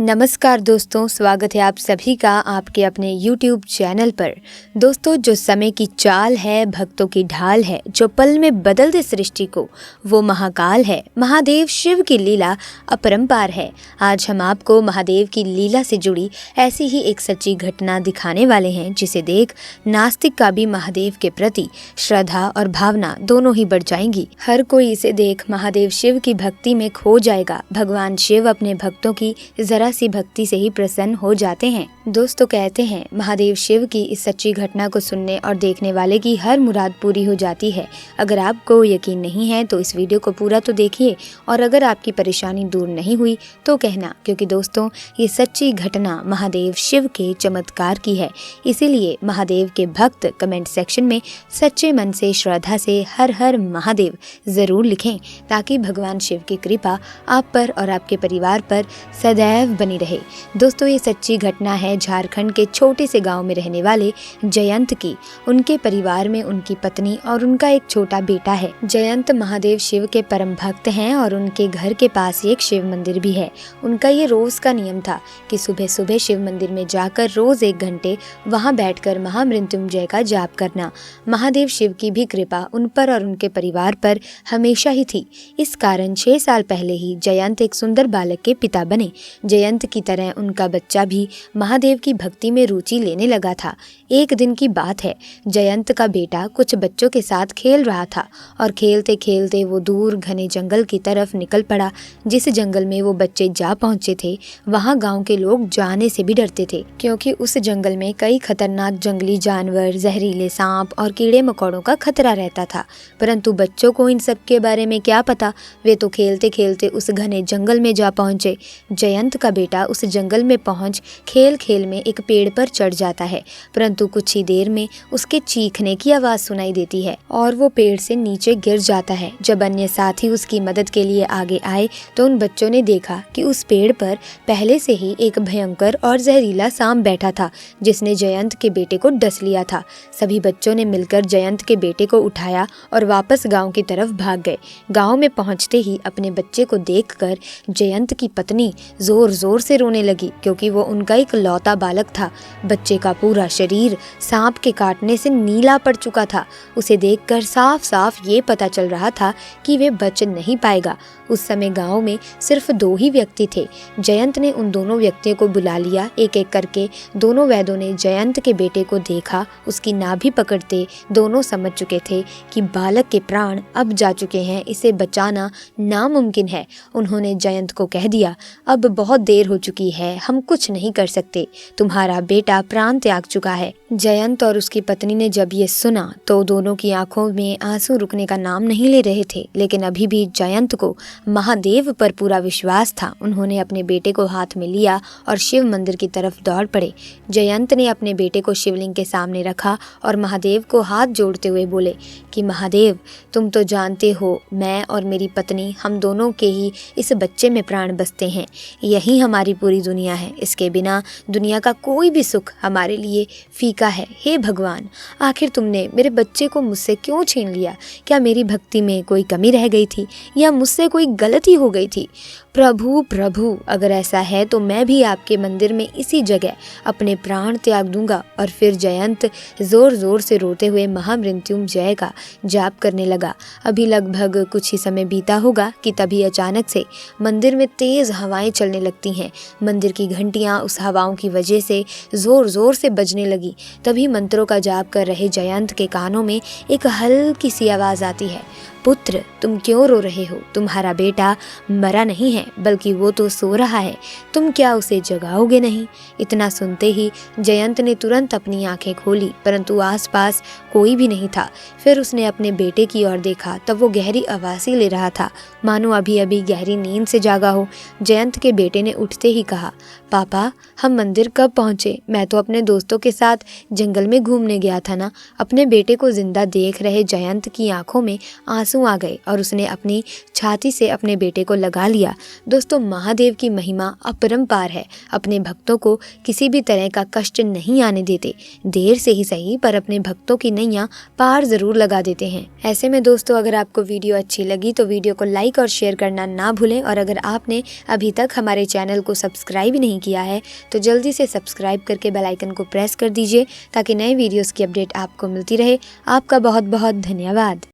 नमस्कार दोस्तों, स्वागत है आप सभी का आपके अपने YouTube चैनल पर। दोस्तों, जो समय की चाल है, भक्तों की ढाल है, जो पल में बदल दे सृष्टि को, वो महाकाल है। महादेव शिव की लीला अपरंपार है। आज हम आपको महादेव की लीला से जुड़ी ऐसी ही एक सच्ची घटना दिखाने वाले हैं, जिसे देख नास्तिक का भी महादेव के प्रति श्रद्धा और भावना दोनों ही बढ़ जाएंगी। हर कोई इसे देख महादेव शिव की भक्ति में खो जाएगा। भगवान शिव अपने भक्तों की जरा सी भक्ति से ही प्रसन्न हो जाते हैं। दोस्तों, कहते हैं महादेव शिव की इस सच्ची घटना को सुनने और देखने वाले की हर मुराद पूरी हो जाती है। अगर आपको यकीन नहीं है तो इस वीडियो को पूरा तो देखिए, और अगर आपकी परेशानी दूर नहीं हुई तो कहना, क्योंकि दोस्तों ये सच्ची घटना महादेव शिव के चमत्कार की है। इसीलिए महादेव के भक्त कमेंट सेक्शन में सच्चे मन से श्रद्धा से हर हर महादेव जरूर लिखें, ताकि भगवान शिव की कृपा आप पर और आपके परिवार पर सदैव बनी रहे। दोस्तों, ये सच्ची घटना है झारखंड के छोटे से गांव में रहने वाले जयंत की। उनके परिवार में उनकी पत्नी और उनका एक छोटा बेटा है। जयंत महादेव शिव के परम भक्त हैं और उनके घर के पास एक शिव मंदिर भी है। उनका ये रोज का नियम था कि सुबह सुबह शिव मंदिर में जाकर रोज 1 घंटे वहां बैठकर महामृत्युंजय का जाप करना। महादेव शिव की भी कृपा उन पर और उनके परिवार पर हमेशा ही थी। इस कारण 6 साल पहले ही जयंत एक सुंदर बालक के पिता बने। जयंत की तरह उनका बच्चा भी महादेव की भक्ति में रुचि लेने लगा था। एक दिन की बात है, जयंत का बेटा कुछ बच्चों के साथ खेल रहा था और खेलते खेलते वो दूर घने जंगल की तरफ निकल पड़ा। जिस जंगल में वो बच्चे जा पहुंचे थे, वहां गांव के लोग जाने से भी डरते थे, क्योंकि उस जंगल में कई खतरनाक जंगली जानवर, जहरीले सांप और कीड़े मकोड़ों का खतरा रहता था। परंतु बच्चों को इन सब के बारे में क्या पता। वे तो खेलते खेलते उस घने जंगल में जा पहुंचे। जयंत का बेटा उस जंगल में पहुंच खेल खेल में एक पेड़ पर चढ़ जाता है, परंतु कुछ ही देर में उसके चीखने की आवाज सुनाई देती है और वो पेड़ से नीचे गिर जाता है। जब अन्य साथी उसकी मदद के लिए आगे आए तो उन बच्चों ने देखा कि उस पेड़ पर पहले से ही एक भयंकर और जहरीला सांप बैठा था, जिसने जयंत के बेटे को डस लिया था। सभी बच्चों ने मिलकर जयंत के बेटे को उठाया और वापस गाँव की तरफ भाग गए। गाँव में पहुँचते ही अपने बच्चे को देखकर जयंत की पत्नी जोर जोर से रोने लगी, क्योंकि वो उनका एक लौता बालक था। बच्चे का पूरा शरीर सांप के काटने से नीला पड़ चुका था। उसे देखकर साफ साफ ये पता चल रहा था कि वे बच नहीं पाएगा। उस समय गांव में सिर्फ 2 ही व्यक्ति थे। जयंत ने उन दोनों व्यक्तियों को बुला लिया। एक एक करके दोनों वैद्यों ने जयंत के बेटे को देखा। उसकी नाभि पकड़ते दोनों समझ चुके थे कि बालक के प्राण अब जा चुके हैं, इसे बचाना नामुमकिन है। उन्होंने जयंत को कह दिया, अब बहुत देर हो चुकी है, हम कुछ नहीं कर सकते, तुम्हारा बेटा प्राण त्याग चुका है। जयंत और उसकी पत्नी ने जब ये सुना तो दोनों की आंखों में आंसू रुकने का नाम नहीं ले रहे थे। लेकिन अभी भी जयंत को महादेव पर पूरा विश्वास था। उन्होंने अपने बेटे को हाथ में लिया और शिव मंदिर की तरफ दौड़ पड़े। जयंत ने अपने बेटे को शिवलिंग के सामने रखा और महादेव को हाथ जोड़ते हुए बोले कि महादेव, तुम तो जानते हो मैं और मेरी पत्नी, हम दोनों के ही इस बच्चे में प्राण बसते हैं। यही हमारी पूरी दुनिया है। इसके बिना दुनिया का कोई भी सुख हमारे लिए फीका है। हे भगवान, आखिर तुमने मेरे बच्चे को मुझसे क्यों छीन लिया? क्या मेरी भक्ति में कोई कमी रह गई थी या मुझसे कोई गलती हो गई थी? प्रभु प्रभु, अगर ऐसा है तो मैं भी आपके मंदिर में इसी जगह अपने प्राण त्याग दूंगा। और फिर जयंत जोर जोर से रोते हुए महामृत्युंजय का जाप करने लगा। अभी लगभग कुछ ही समय बीता होगा कि तभी अचानक से मंदिर में तेज हवाएं चलने लगती हैं। मंदिर की घंटियां उस हवाओं की वजह से जोर जोर से बजने लगी। तभी मंत्रों का जाप कर रहे जयंत के कानों में एक हल्की सी आवाज आती है, पुत्र, तुम क्यों रो रहे हो? तुम्हारा बेटा मरा नहीं है, बल्कि वो तो सो रहा है। तुम क्या उसे जगाओगे नहीं? इतना सुनते ही जयंत ने तुरंत अपनी आंखें खोली, परंतु आसपास कोई भी नहीं था। फिर उसने अपने बेटे की ओर देखा, तब वो गहरी आवाज़ें ले रहा था, मानो अभी अभी गहरी नींद से जागा हो। जयंत के बेटे ने उठते ही कहा, पापा, हम मंदिर कब पहुँचे? मैं तो अपने दोस्तों के साथ जंगल में घूमने गया था ना। अपने बेटे को जिंदा देख रहे जयंत की आंखों में आंसू आ गए और उसने अपनी छाती से अपने बेटे को लगा लिया। दोस्तों, महादेव की महिमा अपरंपार है। अपने भक्तों को किसी भी तरह का कष्ट नहीं आने देते। देर से ही सही, पर अपने भक्तों की नैया पार जरूर लगा देते हैं। ऐसे में दोस्तों, अगर आपको वीडियो अच्छी लगी तो वीडियो को लाइक और शेयर करना ना भूलें, और अगर आपने अभी तक हमारे चैनल चैनल को सब्सक्राइब ही नहीं किया है तो जल्दी से सब्सक्राइब करके बेल आइकन को प्रेस कर दीजिए ताकि नए वीडियोस की अपडेट आपको मिलती रहे। आपका बहुत बहुत धन्यवाद।